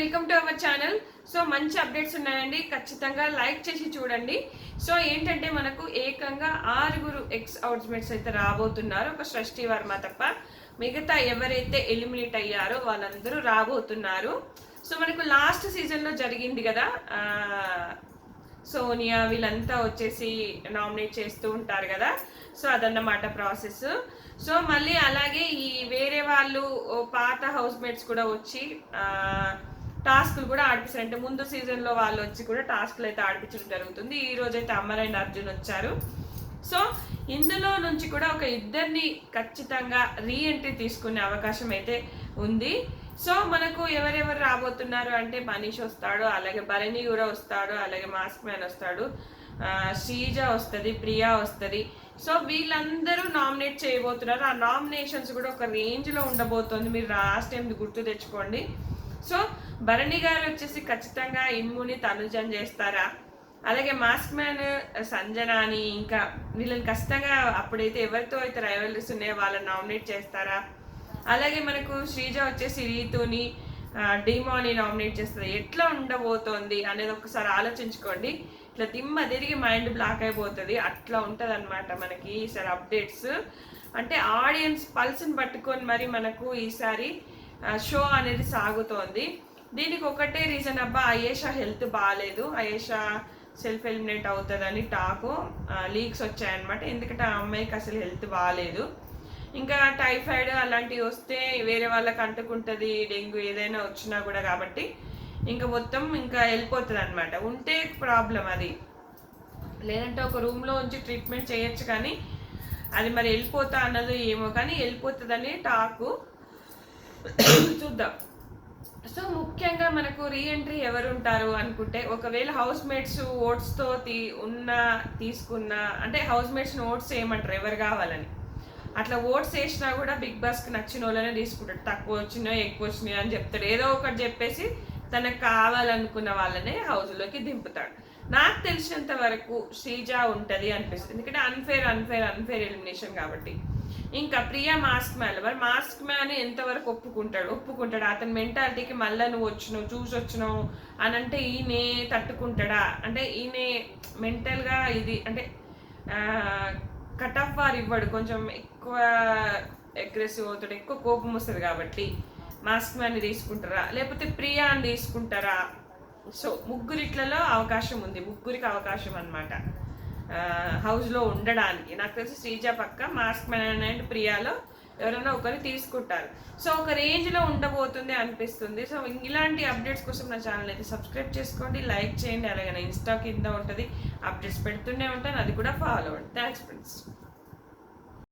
Welcome to our channel. So మంచి updates ఉన్నాయండి, ఖచ్చితంగా లైక్ చేసి చూడండి. సో ఏంటంటే మనకు ఏకంగా 6 ఎక్స్ అవుట్స్మేట్స్ అయితే రాబోతున్నారు, ఒక సృష్టి వర్మ తప్ప. మిగతా ఎవరైతే ఎలిమినేట్ అయ్యారో వాళ్ళందరూ రాబోతున్నారు. సో మనకు లాస్ట్ సీజన్లో జరిగింది కదా, సోనియా వీళ్ళంతా వచ్చేసి నామినేట్ చేస్తూ ఉంటారు కదా. సో అదన్నమాట ప్రాసెస్. సో మళ్ళీ అలాగే ఈ వేరే వాళ్ళు పాత హౌస్ మేట్స్ కూడా వచ్చి టాస్క్లు కూడా ఆడిపిస్తారు. అంటే ముందు సీజన్లో వాళ్ళు వచ్చి కూడా టాస్క్లు అయితే ఆడిపించడం జరుగుతుంది. ఈ రోజు అయితే అమర్ అండ్ అర్జున్ వచ్చారు. సో ఇందులో నుంచి కూడా ఒక ఇద్దరిని ఖచ్చితంగా రీఎంట్రీ తీసుకునే అవకాశం అయితే ఉంది. సో మనకు ఎవరెవరు రాబోతున్నారు అంటే మనీష్ వస్తాడు, అలాగే భరణి కూడా వస్తాడు, అలాగే మాస్క్ మ్యాన్ వస్తాడు, శ్రీజ వస్తుంది, ప్రియా వస్తుంది. సో వీళ్ళందరూ నామినేట్ చేయబోతున్నారు. ఆ నామినేషన్స్ కూడా ఒక రేంజ్లో ఉండబోతుంది. మీరు లాస్ట్ టైం గుర్తు తెచ్చుకోండి. సో భరణి గారు వచ్చేసి ఖచ్చితంగా ఇమ్ముని తనుజన్ చేస్తారా, అలాగే మాస్క్ మ్యాన్ సంజనాని, ఇంకా వీళ్ళని ఖచ్చితంగా అప్పుడైతే ఎవరితో అయితే రైవల్రీస్ ఉన్నాయో వాళ్ళని నామినేట్ చేస్తారా, అలాగే మనకు శ్రీజ వచ్చేసి రీతుని డిమోని నామినేట్ చేస్తుంది. ఎట్లా ఉండబోతోంది అనేది ఒకసారి ఆలోచించుకోండి. ఇట్లా దిమ్మ తిరిగి మైండ్ బ్లాక్ అయిపోతుంది, అట్లా ఉంటుంది అనమాట మనకి ఈసారి అప్డేట్స్. అంటే ఆడియన్స్ పల్స్ని పట్టుకొని మరి మనకు ఈసారి షో అనేది సాగుతోంది. దీనికి ఒకటే రీజన్, అబ్బా అయేషా హెల్త్ బాగాలేదు, అయేషా సెల్ఫ్ ఎలిమినేట్ అవుతుందని టాకు లీక్స్ వచ్చాయన్నమాట. ఎందుకంటే ఆ అమ్మాయికి అసలు హెల్త్ బాగాలేదు. ఇంకా టైఫాయిడ్ అలాంటివి వస్తే వేరే వాళ్ళకి అంటుకుంటుంది, డెంగ్యూ ఏదైనా వచ్చినా కూడా. కాబట్టి ఇంకా మొత్తం ఇంకా వెళ్ళిపోతుంది అనమాట. ఉంటే ప్రాబ్లం అది, లేదంటే ఒక రూమ్లో ఉంచి ట్రీట్మెంట్ చేయొచ్చు, కానీ అది మరి వెళ్ళిపోతా అన్నది ఏమో, కానీ వెళ్ళిపోతుందని టాకు. చూద్దాం. సో ముఖ్యంగా మనకు రీఎంట్రీ ఎవరు ఉంటారు అనుకుంటే, ఒకవేళ హౌస్ మేట్స్ ఓట్స్తో తీసుకున్న అంటే హౌస్ మేట్స్ని ఓట్స్ వేయమంటారు ఎవరు కావాలని. అట్లా ఓట్స్ వేసినా కూడా బిగ్ బాస్కి నచ్చిన వాళ్ళనే తీసుకుంటాడు. తక్కువ వచ్చినాయో ఎక్కువ వచ్చినాయో అని చెప్తాడు, ఏదో ఒకటి చెప్పేసి తనకు కావాలనుకున్న వాళ్ళనే హౌస్లోకి దింపుతాడు. నాకు తెలిసినంత వరకు శ్రీజ ఉంటుంది అనిపిస్తుంది, ఎందుకంటే అన్ఫేర్ ఎలిమినేషన్ కాబట్టి. ఇంకా ప్రియా మాస్క్ మ్యాన్, మరి మాస్క్ మ్యాన్ ఎంతవరకు ఒప్పుకుంటాడు అతని మెంటాలిటీకి. మళ్ళీ నువ్వు చూసి వచ్చినావు అని అంటే ఈయనే తట్టుకుంటాడా? అంటే ఈయన మెంటల్గా ఇది అంటే కట్ ఆఫ్ వార్ ఇవ్వడు, కొంచెం ఎక్కువ అగ్రెసివ్ అవుతాడు, ఎక్కువ కోపం వస్తుంది. కాబట్టి మాస్క్ మ్యాన్ని తీసుకుంటారా, లేకపోతే ప్రియాని తీసుకుంటారా? సో ముగ్గురిట్లలో అవకాశం ఉంది, ముగ్గురికి అవకాశం అనమాట హౌస్లో ఉండడానికి. నాకు తెలిసి శ్రీజ పక్క, మాస్క్ మ్యాన్ అండ్ ప్రియాలో ఎవరైనా ఒకరు తీసుకుంటారు. సో ఒక రేంజ్లో ఉండబోతుంది అనిపిస్తుంది. సో ఇలాంటి అప్డేట్స్ కోసం నా ఛానల్ అయితే సబ్స్క్రైబ్ చేసుకోండి, లైక్ చేయండి, అలాగే నా ఇన్స్టా కింద ఉంటుంది, అప్డేట్స్ పెడుతూనే ఉంటాను, అది కూడా ఫాలో అవ్వండి. Thanks friends.